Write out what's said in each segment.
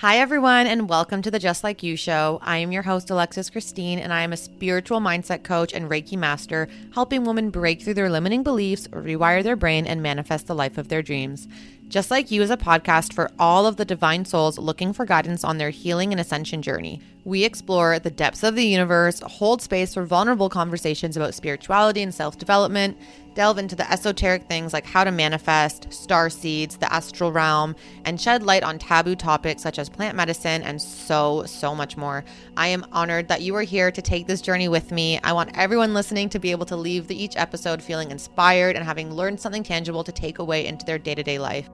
Hi, everyone, and welcome to the Just Like You show. I am your host, Alexis Christine, and I am a spiritual mindset coach and Reiki master, helping women break through their limiting beliefs, rewire their brain, and manifest the life of their dreams. Just Like You is a podcast for all of the divine souls looking for guidance on their healing and ascension journey. We explore the depths of the universe, hold space for vulnerable conversations about spirituality and self-development, delve into the esoteric things like how to manifest, star seeds, the astral realm, and shed light on taboo topics such as plant medicine and so much more. I am honored that you are here to take this journey with me. I want everyone listening to be able to leave each episode feeling inspired and having learned something tangible to take away into their day-to-day life.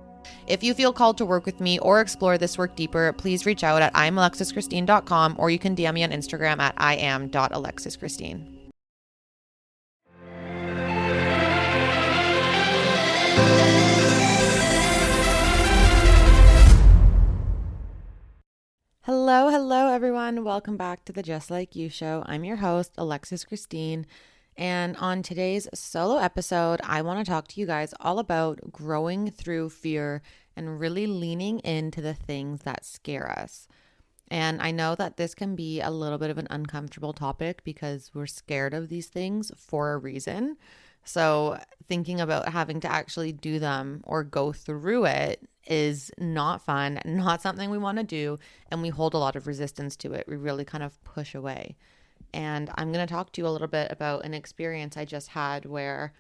If you feel called to work with me or explore this work deeper, please reach out at imalexischristine.com or you can DM me on Instagram at iam.alexischristine. Hello, everyone. Welcome back to the Just Like You show. I'm your host, Alexis Christine. And on today's solo episode, I want to talk to you guys all about growing through fear and really leaning into the things that scare us. And I know that this can be a little bit of an uncomfortable topic because we're scared of these things for a reason. So thinking about having to actually do them or go through it is not fun, not something we want to do, and we hold a lot of resistance to it. We really kind of push away. And I'm going to talk to you a little bit about an experience I just had where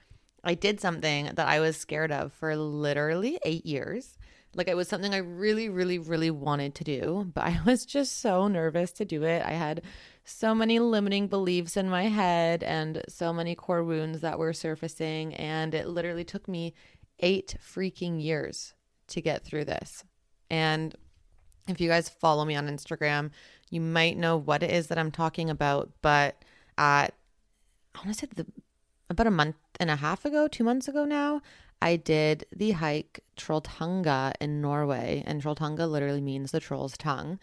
I did something that I was scared of for literally 8 years. Like, it was something I really wanted to do, but I was just so nervous to do it. I had so many limiting beliefs in my head and so many core wounds that were surfacing. And it literally took me 8 freaking years to get through this. And if you guys follow me on Instagram, you might know what it is that I'm talking about. But I want to say about a month and a half ago, 2 months ago now, I did the hike Trolltunga in Norway. And Trolltunga literally means the troll's tongue.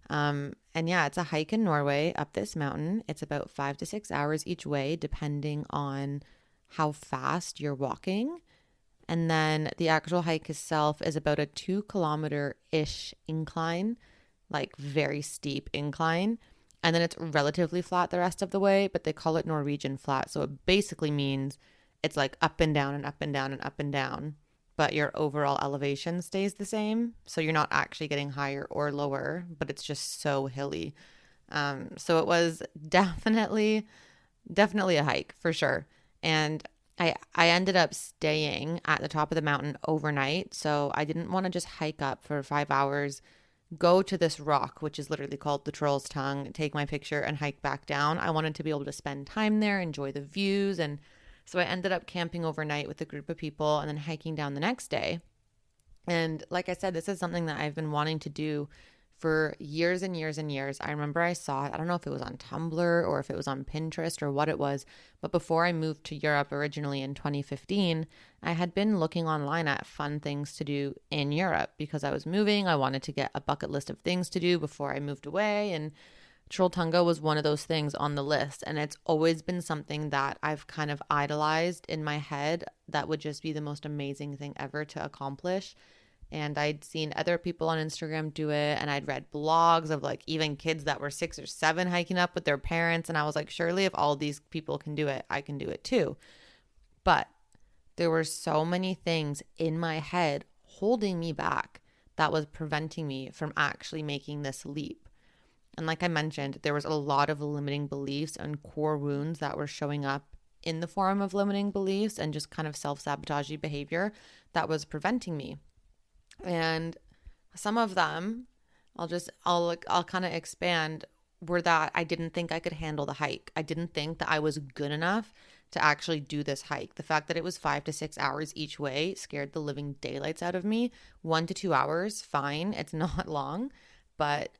And yeah, it's a hike in Norway up this mountain. It's about 5 to 6 hours each way, depending on how fast you're walking. And then the actual hike itself is about a 2 kilometer-ish incline, like very steep incline. And then it's relatively flat the rest of the way, but they call it Norwegian flat. So it basically means it's like up and down and up and down and up and down, but your overall elevation stays the same. So you're not actually getting higher or lower, but it's just so hilly. So it was definitely a hike for sure. And I ended up staying at the top of the mountain overnight. So I didn't want to just hike up for 5 hours, go to this rock, which is literally called the Troll's Tongue, take my picture and hike back down. I wanted to be able to spend time there, enjoy the views. And so I ended up camping overnight with a group of people and then hiking down the next day. And like I said, this is something that I've been wanting to do for years and years and years. I remember I saw it. I don't know if it was on Tumblr or if it was on Pinterest or what it was. But before I moved to Europe originally in 2015, I had been looking online at fun things to do in Europe because I was moving. I wanted to get a bucket list of things to do before I moved away. And Trolltunga was one of those things on the list. And it's always been something that I've kind of idolized in my head that would just be the most amazing thing ever to accomplish. And I'd seen other people on Instagram do it, and I'd read blogs of like even kids that were 6 or 7 hiking up with their parents. And I was like, surely if all these people can do it, I can do it too. But there were so many things in my head holding me back that was preventing me from actually making this leap. And like I mentioned, there was a lot of limiting beliefs and core wounds that were showing up in the form of limiting beliefs and just kind of self-sabotaging behavior that was preventing me. And some of them, I'll kind of expand, were that I didn't think I could handle the hike. I didn't think that I was good enough to actually do this hike. The fact that it was 5 to 6 hours each way scared the living daylights out of me. 1 to 2 hours, fine. It's not long. But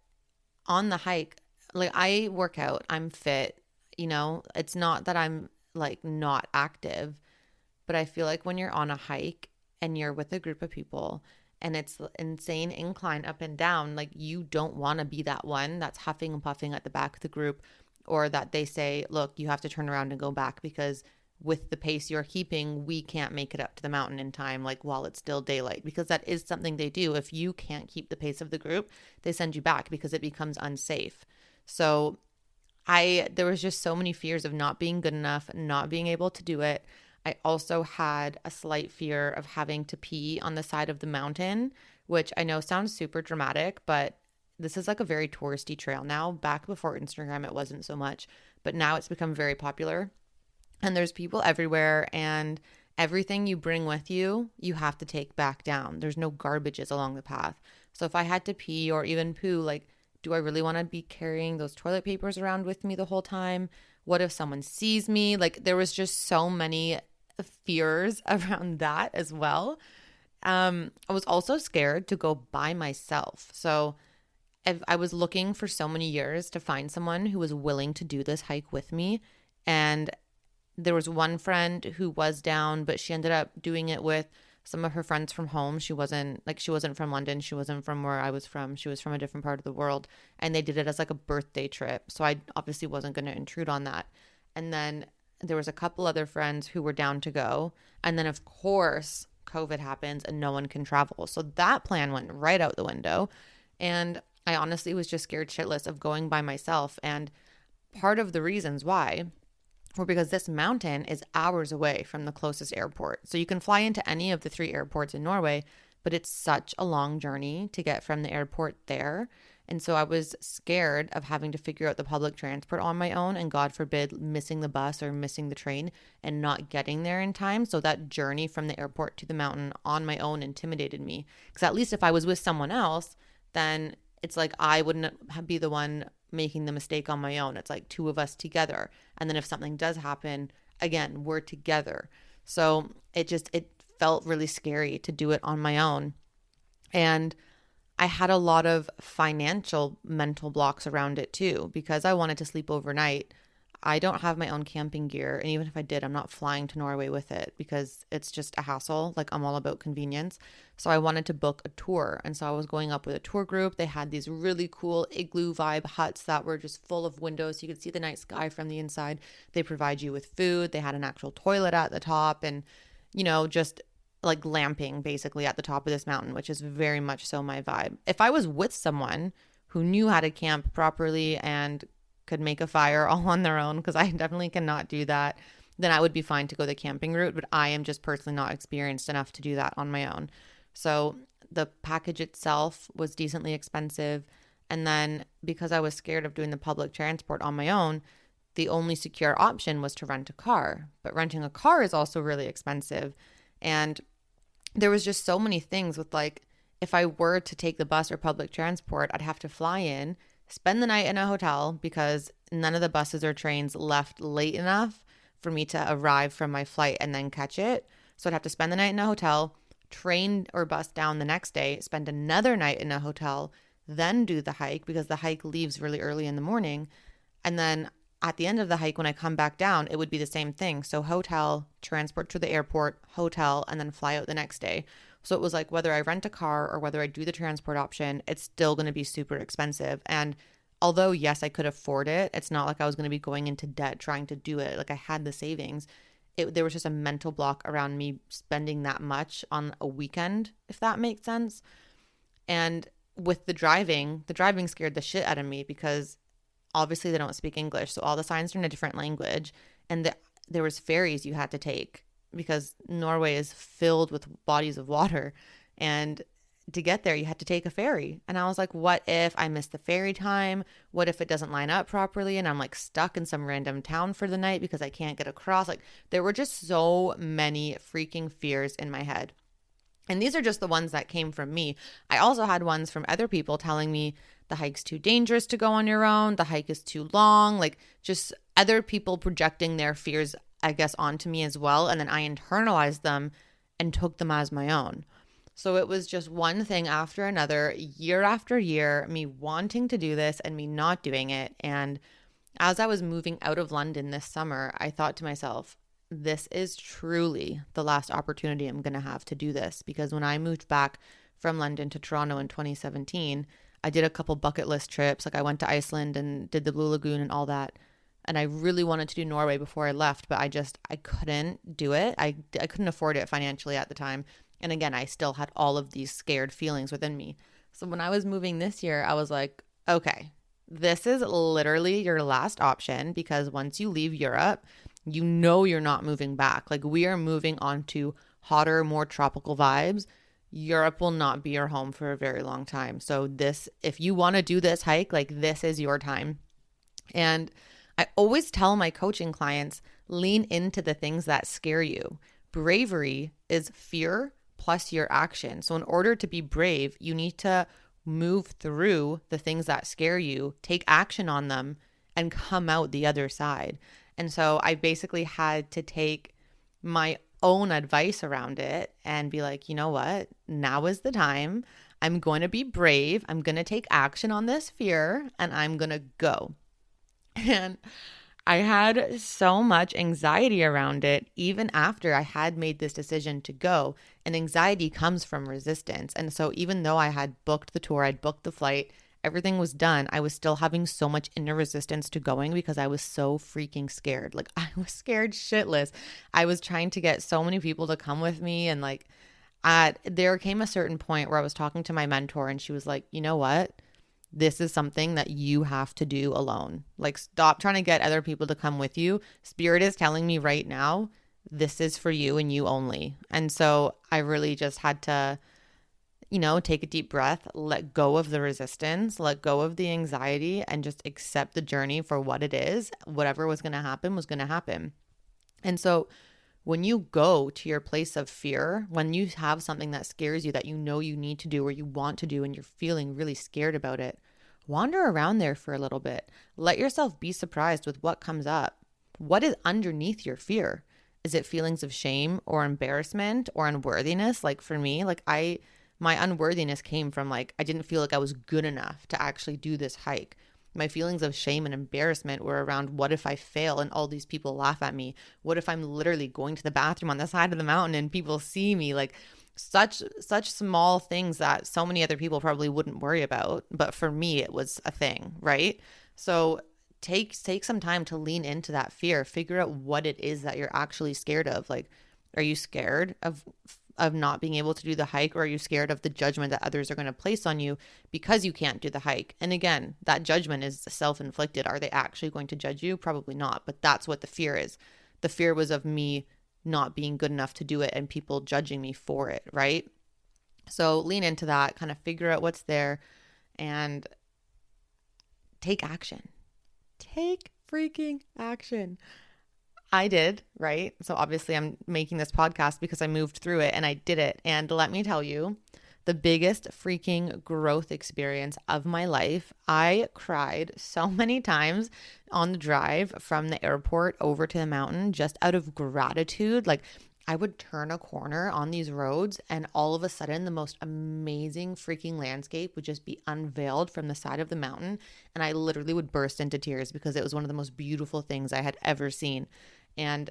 on the hike, like, I work out, I'm fit, it's not that I'm like not active, but I feel like when you're on a hike and you're with a group of people and it's insane incline up and down, like, you don't want to be that one that's huffing and puffing at the back of the group, or that they say, look, you have to turn around and go back because with the pace you're keeping, we can't make it up to the mountain in time, like while it's still daylight, because that is something they do. If you can't keep the pace of the group, they send you back because it becomes unsafe. So there was just so many fears of not being good enough, not being able to do it. I also had a slight fear of having to pee on the side of the mountain, which I know sounds super dramatic, but this is like a very touristy trail now. Back before Instagram, it wasn't so much, but now it's become very popular. And there's people everywhere, and everything you bring with you, you have to take back down. There's no garbages along the path. So if I had to pee or even poo, like, do I really want to be carrying those toilet papers around with me the whole time? What if someone sees me? Like, there was just so many fears around that as well. I was also scared to go by myself. So I was looking for so many years to find someone who was willing to do this hike with me. And there was one friend who was down, but she ended up doing it with some of her friends from home. She wasn't from London. She wasn't from where I was from. She was from a different part of the world. And they did it as like a birthday trip. So I obviously wasn't going to intrude on that. And then there was a couple other friends who were down to go. And then, of course, COVID happens and no one can travel. So that plan went right out the window. And I honestly was just scared shitless of going by myself. And part of the reasons why were because this mountain is hours away from the closest airport. So you can fly into any of the 3 airports in Norway, but it's such a long journey to get from the airport there. And so I was scared of having to figure out the public transport on my own, and God forbid missing the bus or missing the train and not getting there in time. So that journey from the airport to the mountain on my own intimidated me. Because at least if I was with someone else, then it's like I wouldn't be the one making the mistake on my own. It's like 2 of us together. And then if something does happen, again, we're together. So it felt really scary to do it on my own. And I had a lot of financial mental blocks around it too, because I wanted to sleep overnight. I don't have my own camping gear. And even if I did, I'm not flying to Norway with it because it's just a hassle. Like, I'm all about convenience. So I wanted to book a tour. And so I was going up with a tour group. They had these really cool igloo vibe huts that were just full of windows. So you could see the night sky from the inside. They provide you with food. They had an actual toilet at the top and, just like glamping basically at the top of this mountain, which is very much so my vibe. If I was with someone who knew how to camp properly and could make a fire all on their own, because I definitely cannot do that, then I would be fine to go the camping route. But I am just personally not experienced enough to do that on my own. So the package itself was decently expensive. And then because I was scared of doing the public transport on my own, the only secure option was to rent a car. But renting a car is also really expensive. And there was just so many things with, like, if I were to take the bus or public transport, I'd have to fly in, spend the night in a hotel because none of the buses or trains left late enough for me to arrive from my flight and then catch it. So I'd have to spend the night in a hotel, train or bus down the next day, spend another night in a hotel, then do the hike because the hike leaves really early in the morning. And then at the end of the hike, when I come back down, it would be the same thing. So hotel, transport to the airport, hotel, and then fly out the next day. So it was like whether I rent a car or whether I do the transport option, it's still going to be super expensive. And although, yes, I could afford it, it's not like I was going to be going into debt trying to do it. Like, I had the savings. There was just a mental block around me spending that much on a weekend, if that makes sense. And with the driving scared the shit out of me because obviously they don't speak English. So all the signs are in a different language. And there was ferries you had to take because Norway is filled with bodies of water. And to get there, you had to take a ferry. And I was like, what if I miss the ferry time? What if it doesn't line up properly? And I'm like stuck in some random town for the night because I can't get across. Like, there were just so many freaking fears in my head. And these are just the ones that came from me. I also had ones from other people telling me the hike's too dangerous to go on your own. The hike is too long. Like, just other people projecting their fears, I guess, onto me as well. And then I internalized them and took them as my own. So it was just one thing after another, year after year, me wanting to do this and me not doing it. And as I was moving out of London this summer, I thought to myself, this is truly the last opportunity I'm going to have to do this. Because when I moved back from London to Toronto in 2017, I did a couple bucket list trips. Like, I went to Iceland and did the Blue Lagoon and all that. And I really wanted to do Norway before I left, but I couldn't do it. I couldn't afford it financially at the time. And again, I still had all of these scared feelings within me. So when I was moving this year, I was like, okay, this is literally your last option, because once you leave Europe, you know you're not moving back. Like, we are moving on to hotter, more tropical vibes. Europe will not be your home for a very long time. So this, if you want to do this hike, like, this is your time. And I always tell my coaching clients, lean into the things that scare you. Bravery is fear plus your action. So in order to be brave, you need to move through the things that scare you, take action on them, and come out the other side. And so I basically had to take my own advice around it and be like, you know what? Now is the time. I'm going to be brave. I'm going to take action on this fear, and I'm going to go. And I had so much anxiety around it, even after I had made this decision to go. And anxiety comes from resistance. And so even though I had booked the tour, I'd booked the flight, everything was done, I was still having so much inner resistance to going because I was so freaking scared. Like, I was scared shitless. I was trying to get so many people to come with me. And like, there came a certain point where I was talking to my mentor, and she was like, you know what? This is something that you have to do alone. Like, stop trying to get other people to come with you. Spirit is telling me right now, this is for you and you only. And so I really just had to, take a deep breath, let go of the resistance, let go of the anxiety, and just accept the journey for what it is. Whatever was going to happen was going to happen. And so when you go to your place of fear, when you have something that scares you that you know you need to do or you want to do and you're feeling really scared about it, wander around there for a little bit. Let yourself be surprised with what comes up. What is underneath your fear? Is it feelings of shame or embarrassment or unworthiness? Like, for me, my unworthiness came from I didn't feel like I was good enough to actually do this hike. My feelings of shame and embarrassment were around, what if I fail and all these people laugh at me? What if I'm literally going to the bathroom on the side of the mountain and people see me? Like, such small things that so many other people probably wouldn't worry about. But for me, it was a thing, right? So take some time to lean into that fear. Figure out what it is that you're actually scared of. Like, are you scared of not being able to do the hike, or are you scared of the judgment that others are going to place on you because you can't do the hike? And again, that judgment is self-inflicted. Are they actually going to judge you? Probably not, but that's what the fear is. The fear was of me not being good enough to do it and people judging me for it, right? So lean into that, kind of figure out what's there and take action. Take freaking action. I did, right? So obviously I'm making this podcast because I moved through it and I did it. And let me tell you, the biggest freaking growth experience of my life. I cried so many times on the drive from the airport over to the mountain just out of gratitude. Like, I would turn a corner on these roads and all of a sudden the most amazing freaking landscape would just be unveiled from the side of the mountain. And I literally would burst into tears because it was one of the most beautiful things I had ever seen. And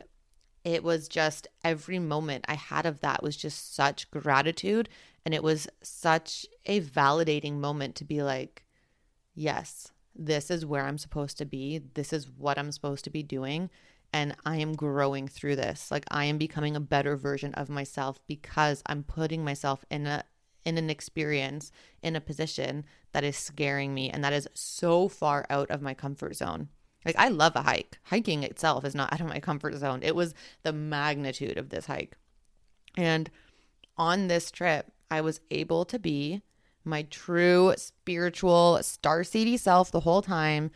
it was just, every moment I had of that was just such gratitude. And it was such a validating moment to be like, yes, this is where I'm supposed to be. This is what I'm supposed to be doing. And I am growing through this. Like, I am becoming a better version of myself because I'm putting myself in an experience, in a position that is scaring me and that is so far out of my comfort zone. Like, I love a hike. Hiking itself is not out of my comfort zone. It was the magnitude of this hike. And on this trip, I was able to be my true spiritual starseedy self the whole time.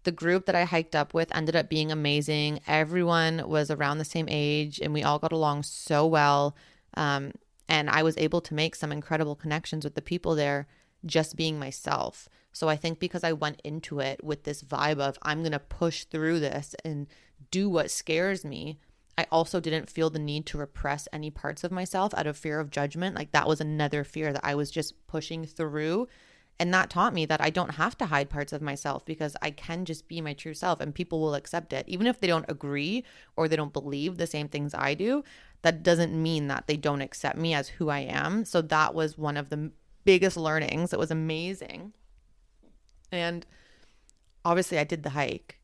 The group that I hiked up with ended up being amazing. Everyone was around the same age and we all got along so well. And I was able to make some incredible connections with the people there just being myself. So I think because I went into it with this vibe of I'm going to push through this and do what scares me, I also didn't feel the need to repress any parts of myself out of fear of judgment. Like, that was another fear that I was just pushing through. And that taught me that I don't have to hide parts of myself because I can just be my true self and people will accept it. Even if they don't agree or they don't believe the same things I do, that doesn't mean that they don't accept me as who I am. So that was one of the biggest learnings. It was amazing. And obviously I did the hike.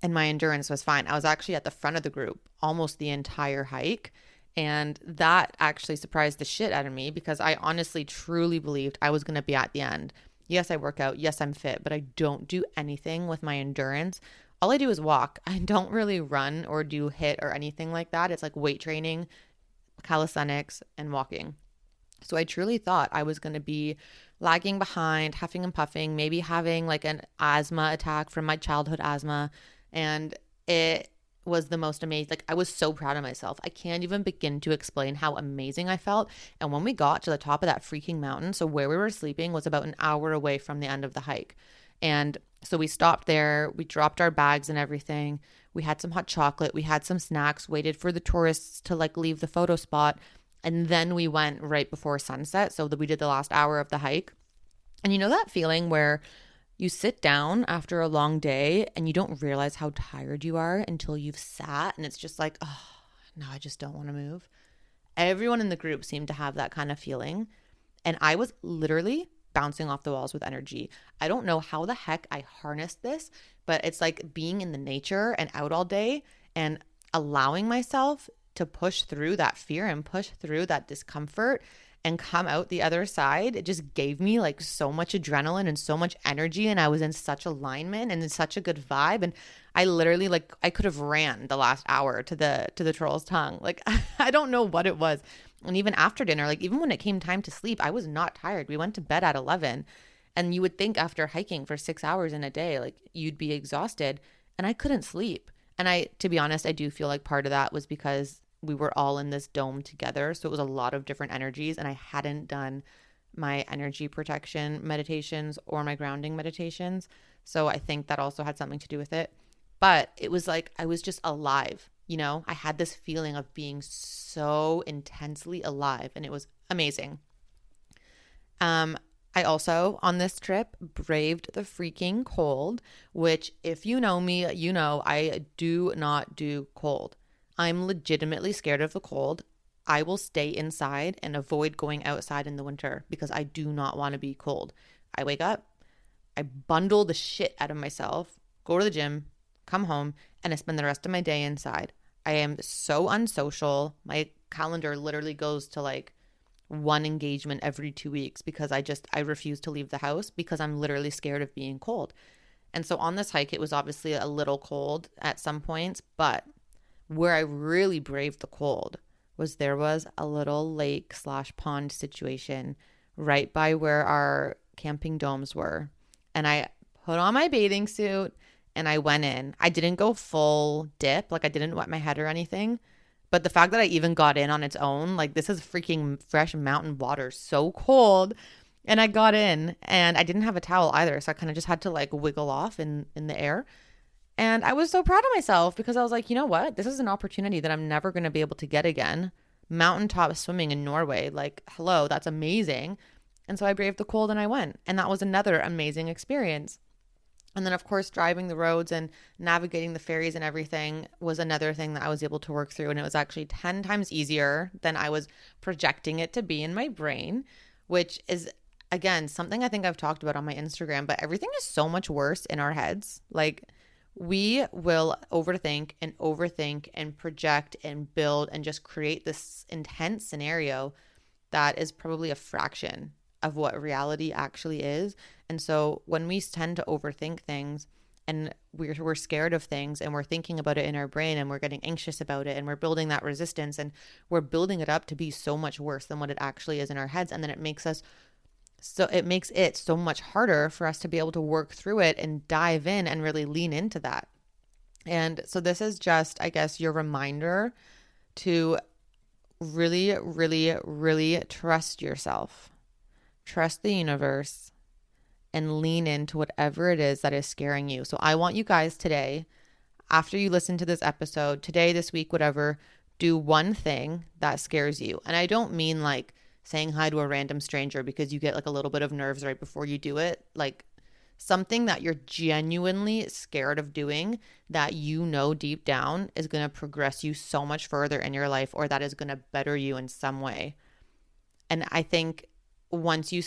and my endurance was fine. I was actually at the front of the group almost the entire hike. And that actually surprised the shit out of me because I honestly, truly believed I was going to be at the end. Yes, I work out. Yes, I'm fit, but I don't do anything with my endurance. All I do is walk. I don't really run or do HIIT or anything like that. It's like weight training, calisthenics, and walking. So I truly thought I was going to be lagging behind, huffing and puffing, maybe having like an asthma attack from my childhood asthma. And it was the most amazing. Like, I was so proud of myself. I can't even begin to explain how amazing I felt. And when we got to the top of that freaking mountain, so where we were sleeping was about an hour away from the end of the hike. And so we stopped there, we dropped our bags and everything. We had some hot chocolate, we had some snacks, waited for the tourists to like leave the photo spot. And then we went right before sunset so that we did the last hour of the hike. And you know that feeling where you sit down after a long day and you don't realize how tired you are until you've sat and it's just like, oh, no, I just don't want to move. Everyone in the group seemed to have that kind of feeling. And I was literally bouncing off the walls with energy. I don't know how the heck I harnessed this, but it's like being in the nature and out all day and allowing myself to push through that fear and push through that discomfort and come out the other side. It just gave me like so much adrenaline and so much energy, and I was in such alignment and in such a good vibe. And I literally, like, I could have ran the last hour to the Troll's Tongue. Like, I don't know what it was. And even after dinner, like even when it came time to sleep, I was not tired. We went to bed at 11, and you would think after hiking for 6 hours in a day, like you'd be exhausted, and I couldn't sleep. And to be honest, I do feel like part of that was because we were all in this dome together. So it was a lot of different energies, and I hadn't done my energy protection meditations or my grounding meditations. So I think that also had something to do with it. But it was like I was just alive, you know? I had this feeling of being so intensely alive, and it was amazing. I also, on this trip, braved the freaking cold, which if you know me, you know I do not do cold. I'm legitimately scared of the cold. I will stay inside and avoid going outside in the winter because I do not want to be cold. I wake up, I bundle the shit out of myself, go to the gym, come home, and I spend the rest of my day inside. I am so unsocial. My calendar literally goes to like one engagement every 2 weeks because I refuse to leave the house because I'm literally scared of being cold. And so on this hike, it was obviously a little cold at some points, but where I really braved the cold was there was a little lake/pond situation right by where our camping domes were. And I put on my bathing suit and I went in. I didn't go full dip, like I didn't wet my head or anything. But the fact that I even got in on its own, like this is freaking fresh mountain water, so cold. And I got in and I didn't have a towel either. So I kind of just had to like wiggle off in the air. And I was so proud of myself because I was like, you know what? This is an opportunity that I'm never going to be able to get again. Mountaintop swimming in Norway. Like, hello, that's amazing. And so I braved the cold and I went. And that was another amazing experience. And then, of course, driving the roads and navigating the ferries and everything was another thing that I was able to work through. And it was actually 10 times easier than I was projecting it to be in my brain, which is, again, something I think I've talked about on my Instagram. But everything is so much worse in our heads. Like, we will overthink and project and build and just create this intense scenario that is probably a fraction of what reality actually is. And so when we tend to overthink things and we're scared of things and we're thinking about it in our brain and we're getting anxious about it and we're building that resistance and we're building it up to be so much worse than what it actually is in our heads. And then it makes it so much harder for us to be able to work through it and dive in and really lean into that. And so this is just, I guess, your reminder to really, really, really trust yourself, trust the universe, and lean into whatever it is that is scaring you. So I want you guys today, after you listen to this episode, today, this week, whatever, do one thing that scares you. And I don't mean like saying hi to a random stranger because you get like a little bit of nerves right before you do it. Like something that you're genuinely scared of doing that you know deep down is going to progress you so much further in your life or that is going to better you in some way. And I think once you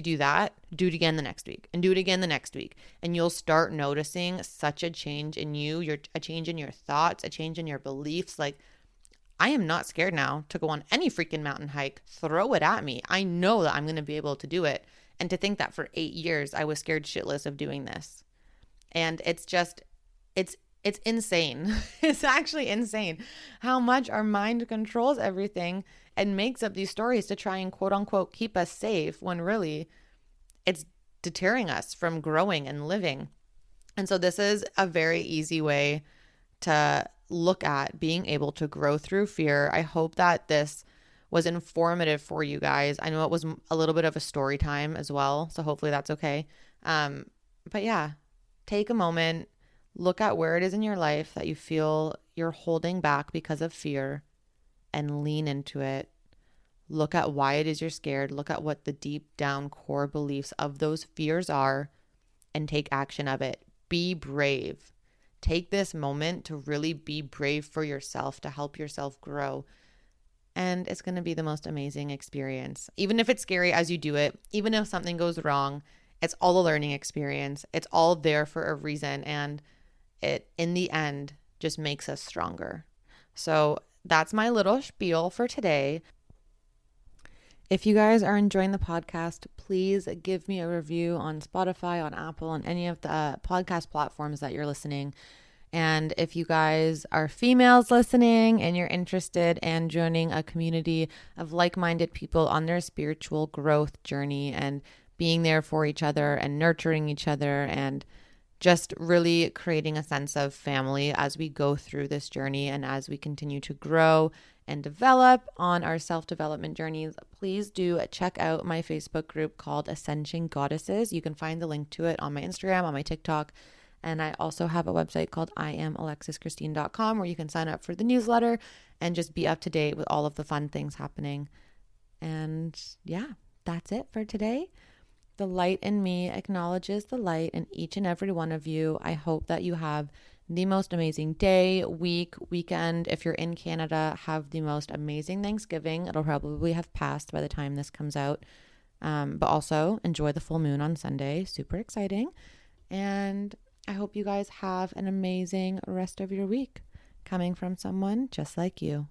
do that, do it again the next week and do it again the next week, and you'll start noticing such a change in you, a change in your thoughts, a change in your beliefs. Like, I am not scared now to go on any freaking mountain hike. Throw it at me. I know that I'm going to be able to do it. And to think that for 8 years I was scared shitless of doing this. And it's just, it's insane. It's actually insane how much our mind controls everything and makes up these stories to try and quote unquote keep us safe, when really it's deterring us from growing and living. And so this is a very easy way to look at being able to grow through fear. I hope that this was informative for you guys. I know it was a little bit of a story time as well, so hopefully that's okay. But yeah, take a moment, look at where it is in your life that you feel you're holding back because of fear, and lean into it. Look at why it is you're scared. Look at what the deep down core beliefs of those fears are, and take action of it. Be brave. Take this moment to really be brave for yourself, to help yourself grow. And it's going to be the most amazing experience. Even if it's scary as you do it, even if something goes wrong, it's all a learning experience. It's all there for a reason. And it, in the end, just makes us stronger. So that's my little spiel for today. If you guys are enjoying the podcast, please give me a review on Spotify, on Apple, on any of the podcast platforms that you're listening. And if you guys are females listening and you're interested in joining a community of like-minded people on their spiritual growth journey and being there for each other and nurturing each other and just really creating a sense of family as we go through this journey and as we continue to grow and develop on our self-development journeys, please do check out my Facebook group called Ascension Goddesses. You can find the link to it on my Instagram, on my TikTok. And I also have a website called IamAlexisChristine.com where you can sign up for the newsletter and just be up to date with all of the fun things happening. And yeah, that's it for today. The light in me acknowledges the light in each and every one of you. I hope that you have the most amazing day, week, weekend. If you're in Canada, have the most amazing Thanksgiving. It'll probably have passed by the time this comes out. But also enjoy the full moon on Sunday. Super exciting. And I hope you guys have an amazing rest of your week, coming from someone just like you.